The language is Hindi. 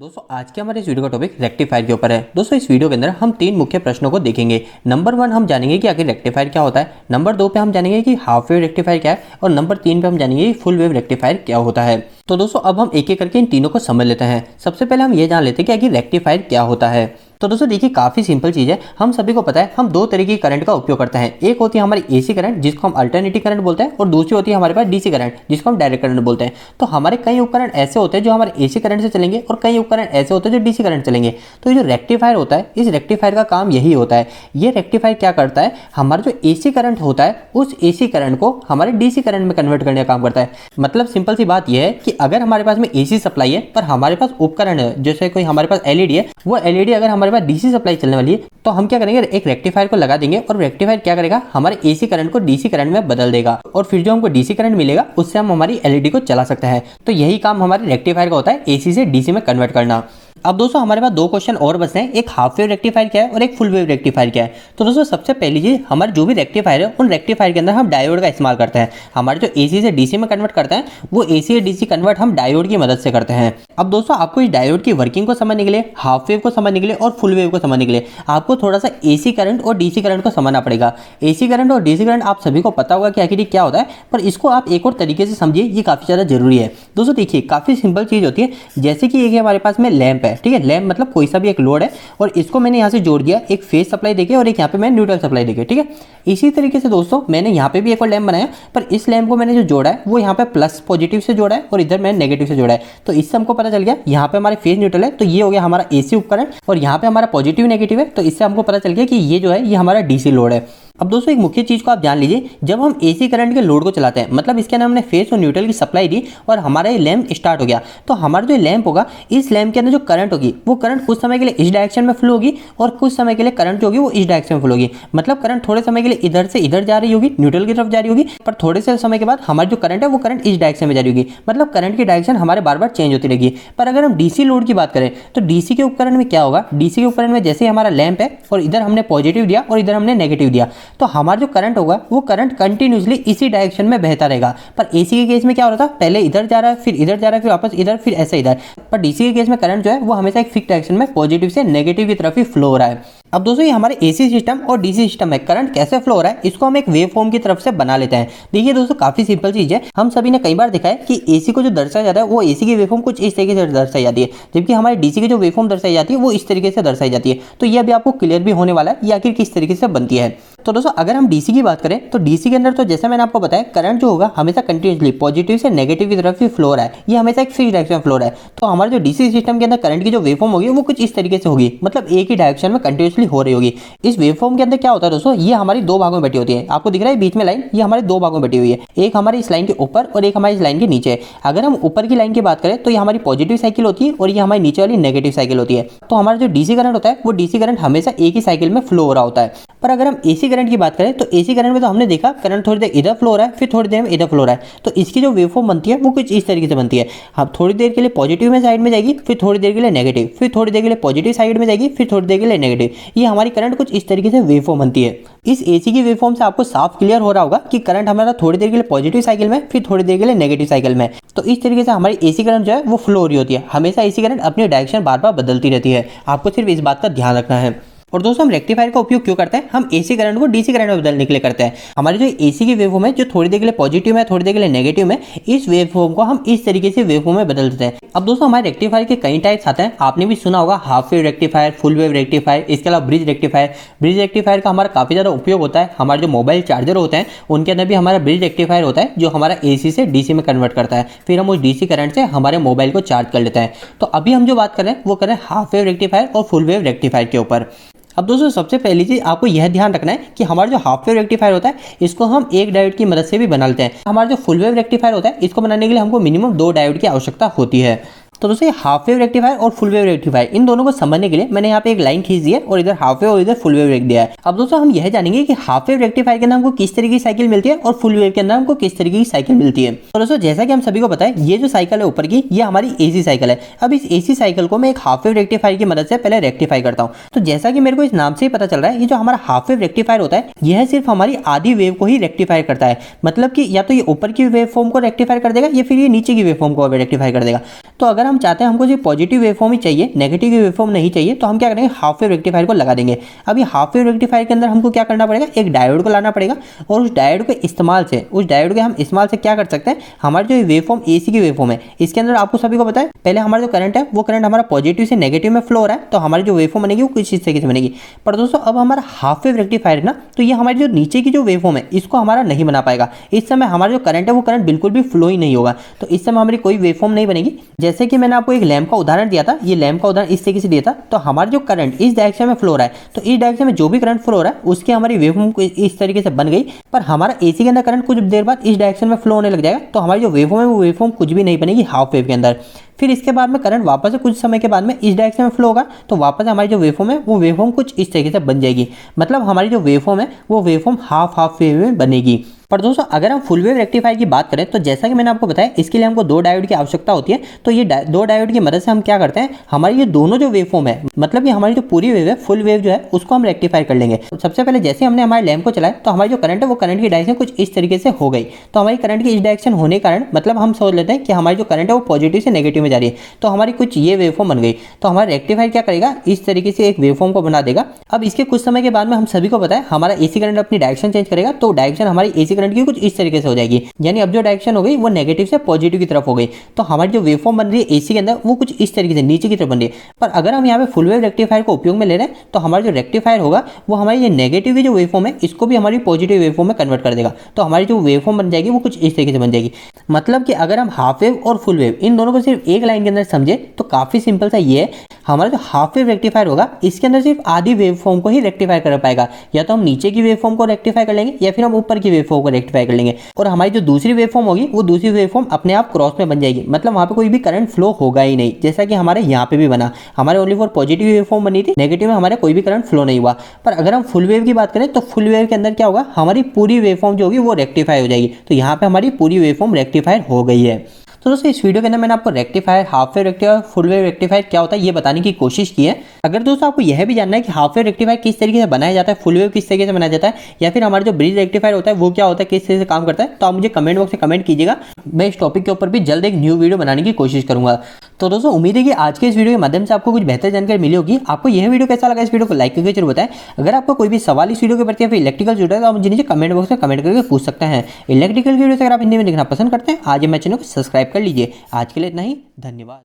दोस्तों आज के हमारे इस वीडियो का टॉपिक रेक्टिफायर के ऊपर है। दोस्तों इस वीडियो के अंदर हम तीन मुख्य प्रश्नों को देखेंगे। नंबर 1 हम जानेंगे कि आखिर रेक्टिफायर क्या होता है। नंबर 2 पे हम जानेंगे कि हाफ वेव रेक्टिफायर क्या है और नंबर 3 पे हम जानेंगे कि फुल वेव रेक्टिफायर क्या होता है। तो दोस्तों अब हम एक एक करके इन तीनों को समझ लेते हैं। सबसे पहले हम ये जान लेते हैं कि आखिर रेक्टिफायर क्या होता है। तो दोस्तों देखिए काफ़ी सिंपल चीज़ है। हम सभी को पता है हम दो तरीके की करंट का उपयोग करते हैं। एक होती है हमारी एसी करंट जिसको हम अल्टरनेटिव करंट बोलते हैं और दूसरी होती है हमारे पास डीसी करंट जिसको हम डायरेक्ट करंट बोलते हैं। तो हमारे कई उपकरण ऐसे होते हैं जो हमारे एसी करंट से चलेंगे और कई उपकरण ऐसे होते हैं जो डीसी करंट चलेंगे। तो ये जो रेक्टिफायर होता है इस रेक्टिफायर का काम यही होता है। ये रेक्टिफायर क्या करता है, हमारा जो एसी करंट होता है उस एसी करंट को हमारे डीसी करंट में कन्वर्ट करने का काम करता है। मतलब सिंपल सी बात यह है कि अगर हमारे पास में एसी सप्लाई है पर हमारे पास उपकरण है, जैसे कोई हमारे पास एलईडी है, वो एलईडी अगर हमारे पास डीसी सप्लाई चलने वाली है तो हम क्या करेंगे, एक रेक्टिफायर को लगा देंगे और रेक्टिफायर क्या करेगा, हमारे एसी करंट को डीसी करंट में बदल देगा और फिर जो हमको डीसी करंट मिलेगा उससे हम हमारी एलईडी को चला सकते हैं। तो यही काम हमारे रेक्टिफायर का होता है, एसी से डीसी में कन्वर्ट करना। अब दोस्तों हमारे पास दो क्वेश्चन और बचते हैं, एक हाफ वेव रेक्टिफायर क्या है और एक फुल वेव रेक्टिफायर क्या है। तो दोस्तों सबसे पहली चीज, हमारे जो भी रेक्टिफायर है उन रेक्टिफायर के अंदर हम डायोड का इस्तेमाल करते हैं। हमारे जो एसी से डीसी में कन्वर्ट करते हैं वो एसी से डीसी कन्वर्ट हम डायोड की मदद से करते हैं। अब दोस्तों आपको इस डायोड की वर्किंग को समझने के लिए, हाफ वेव को समझने के लिए और फुल वेव को समझने के लिए आपको थोड़ा सा एसी करंट और डीसी करंट को समझना पड़ेगा। एसी करंट और डीसी करंट आप सभी को पता होगा कि आखिर क्या होता है, पर इसको आप एक और तरीके से समझिए, ये काफी ज्यादा जरूरी है। दोस्तों देखिए काफी सिंपल चीज होती है, जैसे कि एक हमारे पास में लैंप है, ठीक है, लैंप मतलब कोई सा भी एक लोड है और इसको मैंने यहां से जोड़ दिया, एक फेज सप्लाई देके और एक यहां पे मैं न्यूट्रल सप्लाई देके, ठीक है। इसी तरीके से दोस्तों मैंने यहां पे भी एक और लैंप बनाया, पर इस लैंप को मैंने जो जोड़ा है वो यहां पे प्लस पॉजिटिव से जोड़ा है और इधर मैंने नेगेटिव से जोड़ा है। तो इससे हमको पता चल गया यहां पे हमारे फेज न्यूट्रल है, तो ये हो गया हमारा एसी उपकरण, और यहां पे हमारा पॉजिटिव नेगेटिव है, तो इससे हमको पता चल गया कि ये जो है ये हमारा डीसी लोड है। अब दोस्तों एक मुख्य चीज को आप जान लीजिए, जब हम एसी करंट के लोड को चलाते हैं, मतलब इसके अंदर हमने फेज और न्यूट्रल की सप्लाई दी और हमारा ये लैंप स्टार्ट हो गया, तो हमारा जो लैंप होगा इस लैंप के अंदर जो करंट होगी वो करंट कुछ समय के लिए इस डायरेक्शन में फ्लो होगी और कुछ समय के लिए करंट जो होगी वो इस डायरेक्शन में फ्लो होगी। मतलब करंट थोड़े समय के लिए इधर से इधर जा रही होगी, न्यूट्रल की तरफ जा रही होगी, पर थोड़े से समय के बाद हमारी जो करंट है वो करंट इस डायरेक्शन में जा रही होगी। मतलब करंट की डायरेक्शन हमारे बार बार चेंज होती रहेगी। पर अगर हम डीसी लोड की बात करें तो डीसी के उपकरण में क्या होगा, डीसी के उपकरण में जैसे हमारा लैंप है और इधर हमने पॉजिटिव दिया और इधर हमने नेगेटिव दिया, तो हमारा जो करंट होगा वो करंट कंटिन्यूअसली इसी डायरेक्शन में बहता रहेगा। पर एसी के केस में क्या हो रहा था, पहले इधर जा रहा है, फिर इधर जा रहा है, फिर वापस इधर, फिर ऐसे इधर। पर डीसी के केस में करंट जो है वो हमेशा एक फिक्स डायरेक्शन में पॉजिटिव से नेगेटिव की तरफ ही फ्लो हो रहा है। अब दोस्तों ये हमारे एसी सिस्टम और डीसी सिस्टम में करंट कैसे फ्लो हो रहा है इसको हम एक वेव फॉर्म की तरफ से बना लेते हैं। देखिए दोस्तों काफी सिंपल चीज है, हम सभी ने कई बार देखा है कि एसी को जो दर्शाया जाता है वो एसी की वेव फॉर्म कुछ इस तरीके से दर्शाई जाती है, जबकि हमारे डीसी की जो वेव फॉर्म दर्शाई जाती है वो इस तरीके से दर्शाई जाती है। तो ये अभी आपको क्लियर भी होने वाला है ये आखिर किस तरीके से बनती है। तो दोस्तों अगर हम डीसी की बात करें तो डीसी के अंदर तो जैसे मैंने आपको बताया करंट जो होगा हमेशा कंटिन्यूअसली पॉजिटिव से नेगेटिव की तरफ ही फ्लो हो रहा है, ये हमेशा एक फिक्स डायरेक्शन में फ्लो हो रहा है। तो हमारे जो डीसी सिस्टम के अंदर करंट की जो वेव फॉर्म होगी वो कुछ इस तरीके से होगी, मतलब एक ही डायरेक्शन में कंटिन्यूअसली हो रही होगी। इस वेव फॉर्म के अंदर क्या होता है दोस्तों, ये हमारी दो भागों में बटी होती है। आपको दिख रहा है बीच में लाइन, ये हमारे दो भागों में बटी हुई है, एक हमारी इस लाइन के ऊपर और एक हमारी इस लाइन के नीचे। अगर हम ऊपर की लाइन की बात करें तो ये हमारी पॉजिटिव साइकिल होती है और ये हमारी नीचे वाली नेगेटिव साइकिल होती है। तो हमारा जो डीसी करंट होता है वो डीसी करंट हमेशा एक ही साइकिल में फ्लो हो रहा होता है। पर अगर हम एसी करंट की बात करें तो एसी करंट में तो हमने देखा करंट थोड़ी देर इधर फ्लो हो रहा है, फिर थोड़ी देर में इधर फ्लो हो रहा है। तो इसकी जो वेवफॉर्म बनती है वो कुछ इस तरीके से बनती है। हाँ, थोड़ी देर के लिए पॉजिटिव में साइड में जाएगी, फिर थोड़ी देर के लिए नेगेटिव, फिर थोड़ी देर के लिए पॉजिटिव साइड में जाएगी, फिर थोड़ी देर के लिए नेगेटिव। ये हमारी करंट कुछ इस तरीके से वेवफॉर्म बनती है। इस एसी की वेवफॉर्म से आपको साफ क्लियर हो रहा होगा कि करंट हमारा थोड़ी देर के लिए पॉजिटिव साइकिल में, फिर थोड़ी देर के लिए नेगेटिव साइकिल में। तो इस तरीके से हमारी एसी करंट जो है वो फ्लो हो रही होती है। हमेशा एसी करंट अपनी डायरेक्शन बार बार बदलती रहती है, आपको सिर्फ इस बात का ध्यान रखना है। और दोस्तों हम रेक्टिफायर का उपयोग क्यों करते हैं, हम एसी करंट को डीसी करंट में बदलने के लिए करते हैं। हमारी जो एसी की वेवफॉर्म है जो थोड़ी देर के लिए पॉजिटिव में, थोड़ी देर के लिए नेगेटिव में, इस वेवफॉर्म को हम इस तरीके से वेवफॉर्म में बदल देते हैं। अब दोस्तों हमारे रेक्टिफायर के कई टाइप्स आते हैं, आपने भी सुना होगा half wave rectifier, full wave rectifier, इसके अलावा ब्रिज रेक्टिफायर। ब्रिज रेक्टिफायर का हमारा काफी ज्यादा उपयोग होता है, हमारे जो मोबाइल चार्जर होते हैं उनके अंदर भी हमारा ब्रिज रेक्टिफायर होता है जो हमारा एसी से डीसी में कन्वर्ट करता है, फिर हम उस डीसी करंट से हमारे मोबाइल को चार्ज कर लेते हैं। तो अभी हम जो बात कर रहे हैं वो कर रहे हैं हाफ वेव रेक्टिफायर और फुल वेव रेक्टिफायर के ऊपर। अब दोस्तों सबसे पहली चीज आपको यह ध्यान रखना है कि हमारा जो हाफ वेव रेक्टिफायर होता है इसको हम एक डायोड की मदद से भी बना लेते हैं। हमारा जो फुल वेव रेक्टिफायर होता है इसको बनाने के लिए हमको मिनिमम 2 डायोड की आवश्यकता होती है। तो दोस्तों ये हाफ वेव रेक्टिफायर और फुल वेव रेक्टिफायर इन दोनों को समझने के लिए मैंने यहाँ पे एक लाइन खींच दी है और इधर हाफ वेव और इधर फुल वेव रख दिया है। अब दोस्तों हम यह जानेंगे कि हाफ वेव रेक्टिफायर के अंदर हमको किस तरीके की साइकिल मिलती है और फुल वेव के अंदर हमको किस तरीके की साइकिल मिलती है। तो दोस्तों जैसा कि हम सभी को पता है ये जो साइकिल है ऊपर की ये हमारी एसी साइकिल है। अब इस एसी साइकिल को मैं एक हाफ वेव रेक्टिफायर की मदद से पहले रेक्टिफाई करता हूँ। तो जैसा कि मेरे को इस नाम से ही पता चल रहा है ये जो हमारा हाफ वेव रेक्टिफायर होता है यह सिर्फ हमारी आधी वेव को ही रेक्टिफाई करता है। मतलब कि या तो ये ऊपर की वेव फॉर्म को रेक्टिफाई कर देगा या फिर ये नीचे की वेव फॉर्म को रेक्टिफाई कर देगा। तो अगर अगर हम चाहते हैं हमको जो पॉजिटिव वेवफॉर्म ही चाहिए, नेगेटिव वेवफॉर्म नहीं चाहिए, तो हम क्या करेंगे, हाफ वेव रेक्टिफायर को लगा देंगे। अब ये हाफ वेव रेक्टिफायर के अंदर हमको क्या करना पड़ेगा, एक डायोड को लाना पड़ेगा और उस डायोड के इस्तेमाल से हम इस्तेमाल से क्या कर सकते हैं, हमारे जो वेवफॉर्म एसी की वेवफॉर्म है, इसके अंदर आपको सभी को पता है पहले हमारा जो करंट है वो करंट हमारा पॉजिटिव से नेगेटिव में फ्लो हो रहा है, तो हमारी जो वेवफॉर्म बनेगी वो कुछ इस तरीके से बनेगी। पर दोस्तों अब हमारा हाफ वेव रेक्टिफायर है ना, तो ये हमारी जो नीचे की जो वेवफॉर्म है इसको हमारा नहीं बना पाएगा। इस समय हमारा जो करंट है वो करंट बिल्कुल भी फ्लो ही नहीं होगा, तो इस समय हमारी कोई वेवफॉर्म नहीं बनेगी। जैसे कि मैंने आपको एक लैंप का उदाहरण दिया था, ये लैंप का उदाहरण इस तरीके से दिया था, तो हमारा जो करंट इस डायरेक्शन में फ्लो हो रहा है, तो इस डायरेक्शन में जो भी करंट फ्लो हो रहा है उसकी हमारी वेवफॉर्म इस तरीके से बन गई। पर हमारा एसी के अंदर करंट कुछ देर बाद इस डायरेक्शन में फ्लो होने लग जाएगा, तो हमारी जो वेवफॉर्म है वो वेवफॉर्म कुछ भी नहीं बनेगी हाफ वेव के अंदर। फिर इसके बाद में करंट वापस से कुछ समय के बाद में इस डायरेक्शन में फ्लो होगा, तो वापस हमारी जो वेवफॉर्म है वो वेवफॉर्म कुछ इस तरीके से बन जाएगी। मतलब हमारी जो वेवफॉर्म है वो वेवफॉर्म हाफ वेव में बनेगी। पर दोस्तों अगर हम फुल वेव रेक्टिफायर की बात करें, तो जैसा कि मैंने आपको बताया इसके लिए हमको 2 डायोड की आवश्यकता होती है। तो ये 2 डायोड की मदद से हम क्या करते हैं, हमारी ये दोनों जो वेवफॉर्म है, मतलब कि हमारी जो पूरी वेव है, फुल वेव जो है उसको हम रेक्टिफाई कर लेंगे। तो सबसे पहले जैसे हमने हमारे लैंप को चलाया, तो हमारी जो करंट है वो करंट की डायरेक्शन कुछ इस तरीके से हो गई। तो हमारी करंट की इस डायरेक्शन होने के कारण मतलब हम सोच लेते हैं कि हमारी जो करंट है वो पॉजिटिव से नेगेटिव में जा रही है, तो हमारी कुछ ये वेवफॉर्म बन गई। तो हमारा रेक्टिफायर क्या करेगा, इस तरीके से एक वेवफॉर्म को बना देगा। अब इसके कुछ समय के बाद में हम सभी को पता है हमारा एसी करंट अपनी डायरेक्शन चेंज करेगा, तो डायरेक्शन हमारी एसी करंट की कुछ इस तरीके से हो जाएगी। यानी अब जो डायरेक्शन हो गई वो नेगेटिव से पॉजिटिव की तरफ हो गई। तो हमारी जो वेवफॉर्म बन रही है एसी के अंदर वो कुछ इस तरीके से नीचे की तरफ बन रही है। पर अगर हम यहाँ पे फुल वेव रेक्टिफायर को उपयोग में ले रहे हैं, तो हमारा जो रेक्टिफायर होगा वो हमारी ये नेगेटिव की जो वेवफॉर्म है इसको भी हमारी पॉजिटिव वेवफॉर्म में कन्वर्ट कर देगा। तो हमारी जो वेवफॉर्म बन जाएगी वो कुछ इस तरीके से बन जाएगी। मतलब कि अगर हम हाफ वेव और फुल वेव इन दोनों को सिर्फ एक लाइन के अंदर समझे, तो काफी सिंपल सा ये है, हमारा जो हाफ वेव रेक्टिफायर होगा इसके अंदर सिर्फ आधी वेवफॉर्म को ही रेक्टिफाई कर पाएगा। या तो हम नीचे की वेवफॉर्म को रेक्टिफाई कर लेंगे या फिर हम ऊपर की वेवफॉर्म को रेक्टिफाई कर लेंगे, और हमारी जो दूसरी वेवफॉर्म होगी वो दूसरी वेवफॉर्म अपने आप क्रॉस में बन जाएगी। मतलब वहां पे कोई भी करंट फ्लो होगा ही नहीं, जैसा कि हमारे यहाँ पे भी बना। हमारे ओनली फॉर पॉजिटिव वेवफॉर्म बनी थी, नेगेटिव में हमारे कोई भी करंट फ्लो नहीं हुआ। पर अगर हम फुल वेव की बात करें, तो फुल वेव के अंदर क्या होगा, हमारी पूरी वेवफॉर्म जो होगी वो रेक्टिफाई हो जाएगी। तो यहाँ पे हमारी पूरी वेवफॉर्म रेक्टिफाई हो गई है। तो दोस्तों इस वीडियो के अंदर मैंने आपको rectifier, half wave rectifier, full wave rectifier क्या होता है ये बताने की कोशिश की है। अगर दोस्तों आपको यह भी जानना है कि हाफ वेव रेक्टिफायर किस तरीके से बनाया जाता है, फुल वेव किस तरीके से बनाया जाता है, या फिर हमारा जो ब्रिज रेक्टिफायर होता है वो क्या होता है, किस तरह से काम करता है, तो आप मुझे कमेंट बॉक्स में कमेंट कीजिएगा। मैं इस टॉपिक के ऊपर भी जल्द एक न्यू वीडियो बनाने की कोशिश करूंगा। तो दोस्तों उम्मीद है कि आज के इस वीडियो के माध्यम से आपको कुछ बेहतर जानकारी मिली होगी। आपको यह वीडियो कैसा लगा, इस वीडियो को लाइक करके जरूर बताएं। अगर आपको कोई भी सवाल इस वीडियो के प्रति या फिर इलेक्ट्रिकल जुड़ा है, तो आप मुझे नीचे कमेंट बॉक्स में कमेंट करके पूछ सकते हैं। इलेक्ट्रिकल की वीडियो अगर आप हिंदी में देखना पसंद करते हैं, आज मैं चैनल को सब्सक्राइब कर लीजिए। आज के लिए इतना ही, धन्यवाद।